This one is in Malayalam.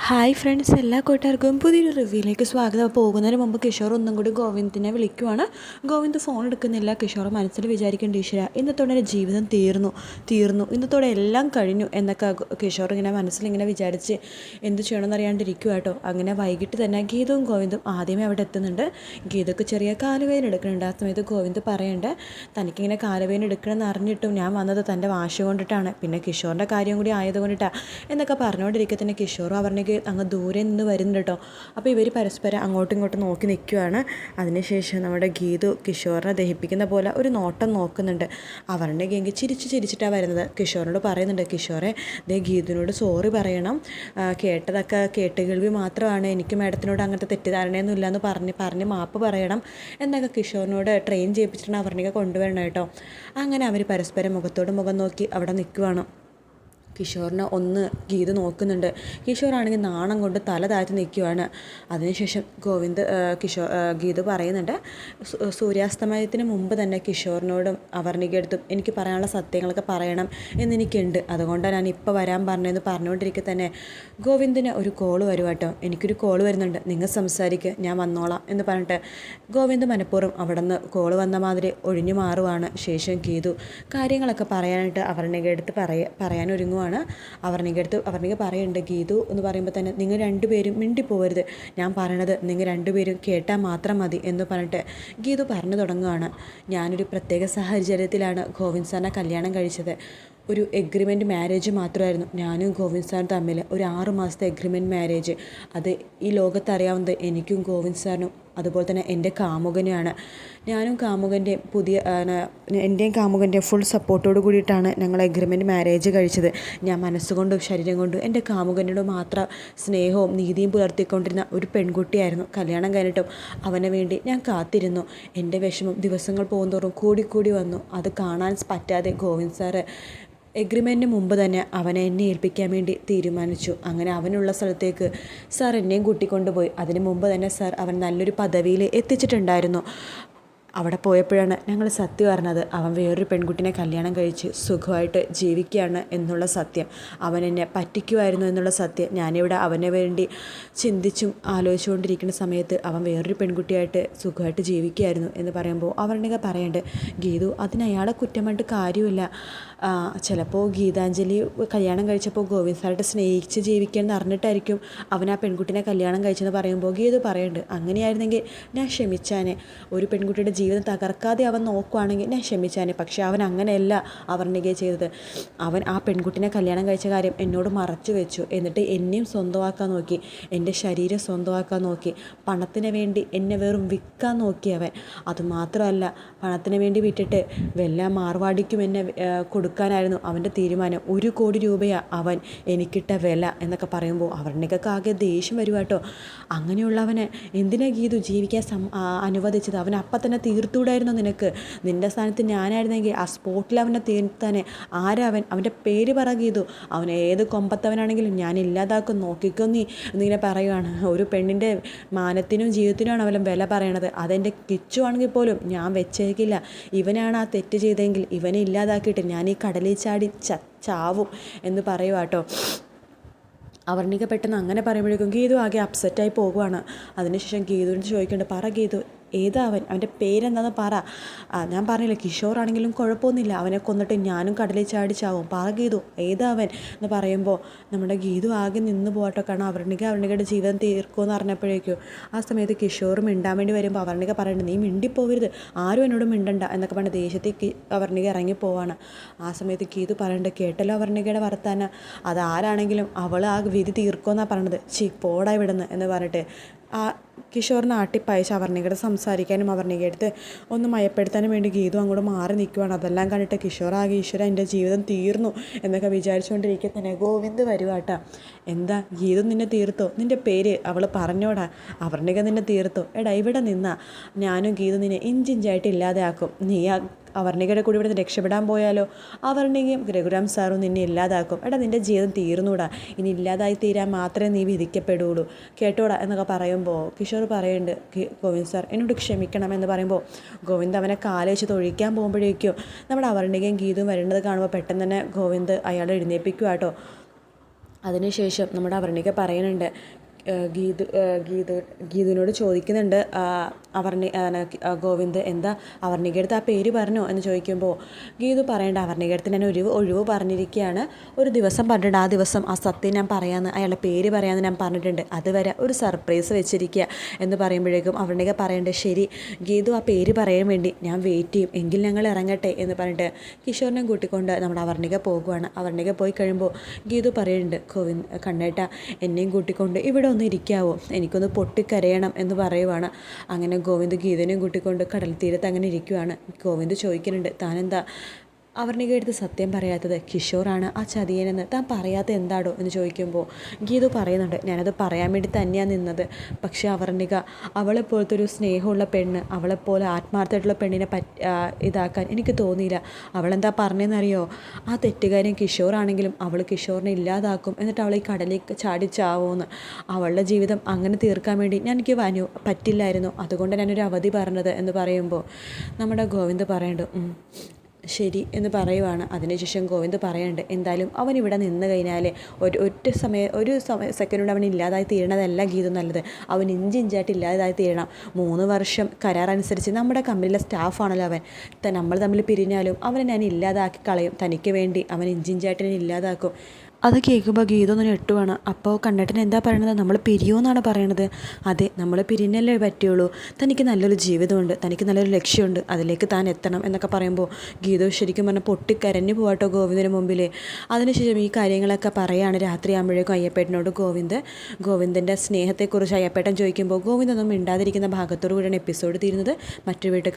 ഹായ് ഫ്രണ്ട്സ്, എല്ലാ കൂട്ടുകാർക്കും പുതിയൊരു റിവ്യൂയിലേക്ക് സ്വാഗതം. പോകുന്നതിന് മുമ്പ് കിഷോർ ഒന്നും കൂടി ഗോവിന്ദിനെ വിളിക്കുവാണ്. ഗോവിന്ദ് ഫോൺ എടുക്കുന്നില്ല. കിഷോർ മനസ്സിൽ വിചാരിക്കേണ്ട, ഈശ്വര, ഇന്നത്തോടെ എൻ്റെ ജീവിതം തീർന്നു ഇന്നത്തോടെ എല്ലാം കഴിഞ്ഞു എന്നൊക്കെ കിഷോർ ഇങ്ങനെ മനസ്സിലിങ്ങനെ വിചാരിച്ച് എന്ത് ചെയ്യണമെന്ന് അറിയാണ്ടിരിക്കുക കേട്ടോ. അങ്ങനെ വൈകിട്ട് തന്നെ ഗീതവും ഗോവിന്ദും ആദ്യമേ അവിടെ എത്തുന്നുണ്ട്. ഗീതക്ക് ചെറിയ കാലുവേദന എടുക്കുന്നുണ്ട്. ആ സമയത്ത് ഗോവിന്ദ് പറയേണ്ടത്, തനിക്കിങ്ങനെ കാലുവേദന എടുക്കണമെന്ന് അറിഞ്ഞിട്ടും ഞാൻ വന്നത് തൻ്റെ വാശി കൊണ്ടിട്ടാണ്, പിന്നെ കിഷോറിൻ്റെ കാര്യം കൂടി ആയതുകൊണ്ടിട്ടാണ് എന്നൊക്കെ പറഞ്ഞുകൊണ്ടിരിക്കുക തന്നെ കിഷോറും അവരുടെ അങ്ങ് ദൂരെ നിന്ന് വരുന്നുണ്ട് കേട്ടോ. അപ്പോൾ ഇവർ പരസ്പരം അങ്ങോട്ടും ഇങ്ങോട്ടും നോക്കി നിൽക്കുകയാണ്. അതിനുശേഷം നമ്മുടെ ഗീതു കിഷോറിനെ ദഹിപ്പിക്കുന്ന പോലെ ഒരു നോട്ടം നോക്കുന്നുണ്ട്. അവരുടെ ഗെങ്കി ചിരിച്ചിട്ടാണ് വരുന്നത്. കിഷോറിനോട് പറയുന്നുണ്ട്, കിഷോറെ, ദേ ഗീതുവിനോട് സോറി പറയണം, കേട്ടതൊക്കെ കേട്ടുകേൾവി മാത്രമാണ്, എനിക്ക് മാഡത്തിനോട് അങ്ങനത്തെ തെറ്റിദ്ധാരണയൊന്നും ഇല്ലയെന്ന് പറഞ്ഞ് മാപ്പ് പറയണം എന്നൊക്കെ കിഷോറിനോട് ട്രെയിൻ ചെയ്യിപ്പിച്ചിട്ടാണ് അവരുടെ കൊണ്ടുവരണം കേട്ടോ. അങ്ങനെ അവർ പരസ്പരം മുഖത്തോട് മുഖം നോക്കി അവിടെ നിൽക്കുവാണ്. കിഷോറിനെ ഒന്ന് ഗീത നോക്കുന്നുണ്ട്. കിഷോറാണെങ്കിൽ നാണം കൊണ്ട് തല താഴ്ത്തി നിൽക്കുവാണ്. അതിനുശേഷം ഗീത പറയുന്നുണ്ട്, സൂര്യാസ്തമയത്തിന് മുമ്പ് തന്നെ കിഷോറിനോടും അവർണികയെടുത്തും എനിക്ക് പറയാനുള്ള സത്യങ്ങളൊക്കെ പറയണം എന്നെനിക്കുണ്ട്, അതുകൊണ്ടാണ് ഞാൻ ഇപ്പോൾ വരാൻ പറഞ്ഞതെന്ന് പറഞ്ഞുകൊണ്ടിരിക്കെ തന്നെ ഗോവിന്ദിന് ഒരു കോള് വരും കേട്ടോ. എനിക്കൊരു കോള് വരുന്നുണ്ട്, നിങ്ങൾ സംസാരിക്കുക, ഞാൻ വന്നോളാം എന്ന് പറഞ്ഞിട്ട് ഗോവിന്ദ് മനഃപൂർവ്വം അവിടെ നിന്ന് കോള് വന്ന മാതിരി ഒഴിഞ്ഞു മാറുവാണ്. ശേഷം ഗീതു കാര്യങ്ങളൊക്കെ പറയാനായിട്ട് അവർണികയെടുത്ത് പറയാനൊരുങ്ങുവാണ്. അവർണിക പറയുന്നുണ്ട്, ഗീതു എന്ന് പറയുമ്പോൾ തന്നെ നിങ്ങൾ രണ്ടുപേരും മിണ്ടിപ്പോവരുത്, ഞാൻ പറയണത് നിങ്ങൾ രണ്ടുപേരും കേട്ടാൽ മാത്രം മതി എന്ന് പറഞ്ഞിട്ട് ഗീതു പറഞ്ഞു തുടങ്ങുകയാണ്. ഞാനൊരു പ്രത്യേക സാഹചര്യത്തിലാണ് ഗോവിന്ദ് സാറിനെ കല്യാണം കഴിച്ചത്. ഒരു എഗ്രിമെൻറ്റ് മാരേജ് മാത്രമായിരുന്നു ഞാനും ഗോവിന്ദ് സാറും തമ്മിൽ, ഒരു 6 മാസത്തെ എഗ്രിമെൻറ്റ് മാരേജ്. അത് ഈ ലോകത്തറിയാവുന്നത് എനിക്കും ഗോവിന്ദ് സാറിനും അതുപോലെ തന്നെ എൻ്റെ കാമുകനെയാണ്. ഞാനും എൻ്റെയും കാമുകൻ്റെയും ഫുൾ സപ്പോർട്ടോട് കൂടിയിട്ടാണ് ഞങ്ങൾ എഗ്രിമെൻറ്റ് മാരേജ് കഴിച്ചത്. ഞാൻ മനസ്സുകൊണ്ടും ശരീരം കൊണ്ടും എൻ്റെ കാമുകനോട് മാത്രം സ്നേഹവും നീതിയും പുലർത്തിക്കൊണ്ടിരുന്ന ഒരു പെൺകുട്ടിയായിരുന്നു. കല്യാണം കഴിഞ്ഞിട്ടും അവന് വേണ്ടി ഞാൻ കാത്തിരുന്നു. എൻ്റെ വിഷമം ദിവസങ്ങൾ പോകുന്തോറും കൂടിക്കൂടി വന്നു. അത് കാണാൻ പറ്റാതെ ഗോവിന്ദ് സാറ് എഗ്രിമെൻറ്റിന് മുമ്പ് തന്നെ അവനെ എന്നെ ഏൽപ്പിക്കാൻ വേണ്ടി തീരുമാനിച്ചു. അങ്ങനെ അവനുള്ള സ്ഥലത്തേക്ക് സാർ എന്നെയും കൂട്ടിക്കൊണ്ടുപോയി. അതിന് മുമ്പ് തന്നെ സാർ അവൻ നല്ലൊരു പദവിയിൽ എത്തിച്ചിട്ടുണ്ടായിരുന്നു. അവിടെ പോയപ്പോഴാണ് ഞങ്ങൾ സത്യം അറിഞ്ഞത്, അവൻ വേറൊരു പെൺകുട്ടിനെ കല്യാണം കഴിച്ച് സുഖമായിട്ട് ജീവിക്കുകയാണ് എന്നുള്ള സത്യം. അവൻ എന്നെ പറ്റിക്കുമായിരുന്നു എന്നുള്ള സത്യം. ഞാനിവിടെ അവനെ വേണ്ടി ചിന്തിച്ചും ആലോചിച്ചുകൊണ്ടിരിക്കുന്ന സമയത്ത് അവൻ വേറൊരു പെൺകുട്ടിയായിട്ട് സുഖമായിട്ട് ജീവിക്കുകയായിരുന്നു എന്ന് പറയുമ്പോൾ അവരുടെ പറയേണ്ടത്, ഗീതു, അതിന് അയാളെ കുറ്റമായിട്ട് കാര്യമില്ല. ചിലപ്പോൾ ഗീതാഞ്ജലി കല്യാണം കഴിച്ചപ്പോൾ ഗോവിന്ദ് സാറായിട്ട് സ്നേഹിച്ച് ജീവിക്കുകയെന്ന് അറിഞ്ഞിട്ടായിരിക്കും അവൻ ആ പെൺകുട്ടിനെ കല്യാണം കഴിച്ചെന്ന് പറയുമ്പോൾ ഗീതു പറയുന്നുണ്ട്, അങ്ങനെയായിരുന്നെങ്കിൽ ഞാൻ ക്ഷമിച്ചാനെ. ഒരു പെൺകുട്ടിയുടെ ജീവിതം തകർക്കാതെ അവൻ നോക്കുവാണെങ്കിൽ ഞാൻ ക്ഷമിച്ചാനെ. പക്ഷേ അവൻ അങ്ങനെയല്ല അവർണികയെ ചെയ്തത്. അവൻ ആ പെൺകുട്ടിനെ കല്യാണം കഴിച്ച കാര്യം എന്നോട് മറച്ചു വെച്ചു. എന്നിട്ട് എന്നെയും സ്വന്തമാക്കാൻ നോക്കി, എൻ്റെ ശരീരം സ്വന്തമാക്കാൻ നോക്കി. പണത്തിന് വേണ്ടി എന്നെ വെറും വിൽക്കാൻ നോക്കി അവൻ. അതുമാത്രമല്ല, പണത്തിന് വേണ്ടി വിറ്റിട്ട് വല്ല മാർവാടിക്കും എന്നെ കൊടുക്കാനായിരുന്നു അവൻ്റെ തീരുമാനം. 1 കോടി രൂപയാണ് അവൻ എനിക്കിട്ട വില എന്നൊക്കെ പറയുമ്പോൾ അവരുടെയൊക്കെ ആകെ ദേഷ്യം വരും കേട്ടോ. അങ്ങനെയുള്ളവനെ എന്തിനാ ഗീതു ജീവിക്കാൻ അനുവദിച്ചത്? അവൻ അപ്പം തന്നെ തീർത്തുകൂടായിരുന്നു നിനക്ക്? നിൻ്റെ സ്ഥാനത്ത് ഞാനായിരുന്നെങ്കിൽ ആ സ്പോട്ടിൽ അവനെ തീർത്താനെ. ആരവൻ? അവൻ്റെ പേര് പറ ഗീതു. അവൻ ഏത് കൊമ്പത്തവനാണെങ്കിലും ഞാൻ ഇല്ലാതാക്കും, നോക്കിക്കോ നീ എന്നിങ്ങനെ പറയുവാണ്. ഒരു പെണ്ണിൻ്റെ മാനത്തിനും ജീവിതത്തിനുമാണ് അവൻ വില പറയണത്. അതെൻ്റെ കിച്ചു ആണെങ്കിൽ പോലും ഞാൻ വെച്ചേക്കില്ല. ഇവനാണ് ആ തെറ്റ് ചെയ്തെങ്കിൽ ഇവനെ ഇല്ലാതാക്കിയിട്ട് ഞാൻ ഈ കടലിൽ ചാടി ചാവും എന്ന് പറയുക കേട്ടോ. അവർണിക പെട്ടെന്ന് അങ്ങനെ പറയുമ്പോഴേക്കും ഗീതു ആകെ അപ്സെറ്റായി പോകുവാണ്. അതിനുശേഷം ഗീതുവിന് ചോദിക്കേണ്ടത്, പറ ഗീതു, ഏതാ അവൻ്റെ പേരെന്താണെന്ന് പറ. ഞാൻ പറഞ്ഞില്ല, കിഷോറാണെങ്കിലും കുഴപ്പമൊന്നുമില്ല, അവനെ കൊന്നിട്ട് ഞാനും കടലിൽ ചാടി ചാവും, പറ ഗീതു, ഏതാ അവൻ എന്ന് പറയുമ്പോൾ നമ്മുടെ ഗീതു ആകെ നിന്ന് പോകട്ടോ. കാരണം അവർണികയുടെ ജീവിതം തീർക്കുമെന്ന് അറിഞ്ഞപ്പോഴേക്കും ആ സമയത്ത് കിഷോർ മിണ്ടാൻ വേണ്ടി വരുമ്പോൾ അവർണിക പറയുന്നത്, നീ മിണ്ടിപ്പോവരുത്, ആരും എന്നോട് മിണ്ടണ്ട എന്നൊക്കെ പറഞ്ഞ് ദേഷ്യത്തിൽ അവർണിക ഇറങ്ങിപ്പോവാണ്. ആ സമയത്ത് ഗീതു പറയേണ്ടത്, കേട്ടല്ലോ അവർണികയുടെ വർത്താനം, അതാരാണെങ്കിലും അവൾ ആ വിധി തീർക്കുമെന്നാണ് പറയണത്, പോടാ ഇവിടുന്ന് എന്ന് പറഞ്ഞിട്ട് ആ കിഷോറിനെ ആട്ടിപ്പയച്ച് അവർണികയുടെ സംസാരിക്കാനും അവർണികയെടുത്ത് ഒന്ന് മയപ്പെടുത്താനും വേണ്ടി ഗീതു അങ്ങോട്ട് മാറി നിൽക്കുവാണ്. അതെല്ലാം കണ്ടിട്ട് കിഷോർ ആകെ, ഈശ്വര, എൻ്റെ ജീവിതം തീർന്നു എന്നൊക്കെ വിചാരിച്ചുകൊണ്ടിരിക്കുക തന്നെ ഗോവിന്ദ് വരുവാട്ടാ. എന്താ ഗീതു, നിന്നെ തീർത്തോ? നിൻ്റെ പേര് അവൾ പറഞ്ഞോടാ. അവർണിക നിന്നെ തീർത്തോ? എടാ, ഇവിടെ നിന്നാ ഞാനും ഗീതു നിന്നെ ഇഞ്ചിഞ്ചായിട്ട് ഇല്ലാതെ ആക്കും. നീ അവർണികയുടെ കൂടി ഇവിടുന്ന് രക്ഷപ്പെടാൻ പോയാലോ? അവർണികയും രഘുരാം സാറും നിന്നെ ഇല്ലാതാക്കും. എടാ, നിൻ്റെ ജീവിതം തീർന്നൂടാ, ഇനി ഇല്ലാതായി തീരാൻ മാത്രമേ നീ വിധിക്കപ്പെടുള്ളൂ, കേട്ടോടാ എന്നൊക്കെ പറയുമ്പോൾ കിഷോർ പറയുന്നുണ്ട്, ഗോവിന്ദ് സാർ എന്നോട് ക്ഷമിക്കണം എന്ന് പറയുമ്പോൾ ഗോവിന്ദ് അവനെ കാല് വെച്ച് തൊഴിക്കാൻ പോകുമ്പോഴേക്കും നമ്മുടെ അവർണികയും ഗീതും വരുന്നത് കാണുമ്പോൾ പെട്ടെന്ന് തന്നെ ഗോവിന്ദ് അയാളെ എഴുന്നേൽപ്പിക്കുക കേട്ടോ. അതിനുശേഷം നമ്മുടെ അവർണിക പറയുന്നുണ്ട്, ഗീതുവിനോട് ചോദിക്കുന്നുണ്ട്, ഗോവിന്ദ് എന്താ അവർണികടുത്ത് ആ പേര് പറഞ്ഞോ എന്ന് ചോദിക്കുമ്പോൾ ഗീതു പറയേണ്ട, അവർണികടുത്ത് ഞാൻ ഒഴിവ് പറഞ്ഞിരിക്കുകയാണ്, ഒരു ദിവസം പറഞ്ഞിട്ടുണ്ട്, ആ ദിവസം ആ സത്യം ഞാൻ പറയാമെന്ന്, അയാളുടെ പേര് പറയാമെന്ന് ഞാൻ പറഞ്ഞിട്ടുണ്ട്, അതുവരെ ഒരു സർപ്രൈസ് വെച്ചിരിക്കുക എന്ന് പറയുമ്പോഴേക്കും അവർണിക പറയേണ്ടത്, ശരി ഗീതു ആ പേര് പറയാൻ വേണ്ടി ഞാൻ വെയിറ്റ് ചെയ്യും, എങ്കിൽ ഞങ്ങൾ ഇറങ്ങട്ടെ എന്ന് പറഞ്ഞിട്ട് കിഷോറിനെ കൂട്ടിക്കൊണ്ട് നമ്മുടെ അവർണിക പോകുവാണ്. അവർണിക പോയി കഴിയുമ്പോൾ ഗീതു പറയുന്നുണ്ട്, കണ്ണേട്ട എന്നെയും കൂട്ടിക്കൊണ്ട് ഇവിടെ ഒന്ന് ഇരിക്കാവോ, എനിക്കൊന്ന് പൊട്ടിക്കരയണം എന്ന് പറയുവാണ്. അങ്ങനെ ഗോവിന്ദ് ഗീതനെയും കൂട്ടിക്കൊണ്ട് കടൽ തീരത്ത് അങ്ങനെ ഇരിക്കുവാണ്. ഗോവിന്ദ് ചോദിക്കുന്നുണ്ട്, താനെന്താ അവർണിക എടുത്ത് സത്യം പറയാത്തത്, കിഷോറാണ് ആ ചതിയനെന്ന് താൻ പറയാത്ത എന്താടോ എന്ന് ചോദിക്കുമ്പോൾ ഗീതു പറയുന്നുണ്ട്, ഞാനത് പറയാൻ വേണ്ടി തന്നെയാണ് നിന്നത്, പക്ഷേ അവർണിക അവളെപ്പോലത്തെ ഒരു സ്നേഹമുള്ള പെണ്ണ്, അവളെപ്പോലെ ആത്മാർത്ഥമായിട്ടുള്ള പെണ്ണിനെ ഇതാക്കാൻ എനിക്ക് തോന്നിയില്ല. അവളെന്താ പറഞ്ഞതെന്നറിയോ, ആ തെറ്റുകാരൻ കിഷോറാണെങ്കിലും അവൾ കിഷോറിനെ ഇല്ലാതാക്കും, എന്നിട്ട് അവൾ ഈ കടലിൽ ചാടിച്ചാവുമെന്ന്. അവളുടെ ജീവിതം അങ്ങനെ തീർക്കാൻ വേണ്ടി എനിക്ക് പറ്റില്ലായിരുന്നു, അതുകൊണ്ട് ഞാനൊരു അവധി പറഞ്ഞത് എന്ന് പറയുമ്പോൾ നമ്മുടെ ഗോവിന്ദ് പറയുന്നുണ്ട്, ശരി എന്ന് പറയുവാണ്. അതിനുശേഷം ഗോവിന്ദ് പറയുന്നുണ്ട്, എന്തായാലും അവൻ ഇവിടെ നിന്ന് കഴിഞ്ഞാൽ ഒരു സെക്കൻഡ് കൊണ്ട് അവൻ ഇല്ലാതായി തീരണതല്ല ഗീതു നല്ലത്, അവൻ ഇഞ്ചിഞ്ചായിട്ട് ഇല്ലാതായി തീരണം. 3 വർഷം കരാറനുസരിച്ച് നമ്മുടെ കമ്പനിയിലെ സ്റ്റാഫാണല്ലോ അവൻ, നമ്മൾ തമ്മിൽ പിരിഞ്ഞാലും അവനെ ഞാൻ ഇല്ലാതാക്കി കളയും, തനിക്ക് വേണ്ടി അവൻ ഇഞ്ചിഞ്ചായിട്ട് ഞാൻ ഇല്ലാതാക്കും. അത് കേൾക്കുമ്പോൾ ഗീത ഒന്ന് ഞെട്ടുവാണ്. അപ്പോൾ കണ്ണേട്ടൻ എന്താ പറയണത്, നമ്മൾ പിരിയുമെന്നാണ് പറയണത്? അതെ, നമ്മൾ പിരിഞ്ഞല്ലേ പറ്റുള്ളൂ, തനിക്ക് നല്ലൊരു ജീവിതമുണ്ട്, തനിക്ക് നല്ലൊരു ലക്ഷ്യമുണ്ട്, അതിലേക്ക് താൻ എത്തണം എന്നൊക്കെ പറയുമ്പോൾ ഗീത ശരിക്കും പറഞ്ഞാൽ പൊട്ടിക്കരഞ്ഞു പോകട്ടോ ഗോവിന്ദിന് മുമ്പിൽ. അതിനുശേഷം ഈ കാര്യങ്ങളൊക്കെ പറയുകയാണ്. രാത്രിയാകുമ്പോഴേക്കും അയ്യപ്പേട്ടനോട് ഗോവിന്ദൻ്റെ സ്നേഹത്തെക്കുറിച്ച് അയ്യപ്പേട്ടൻ ചോദിക്കുമ്പോൾ ഗോവിന്ദൊന്നും മിണ്ടാതിരിക്കുന്ന ഭാഗത്തോടു കൂടിയാണ് എപ്പിസോഡ് തീരുന്നത്. മറ്റൊരു വീട്ടിൽ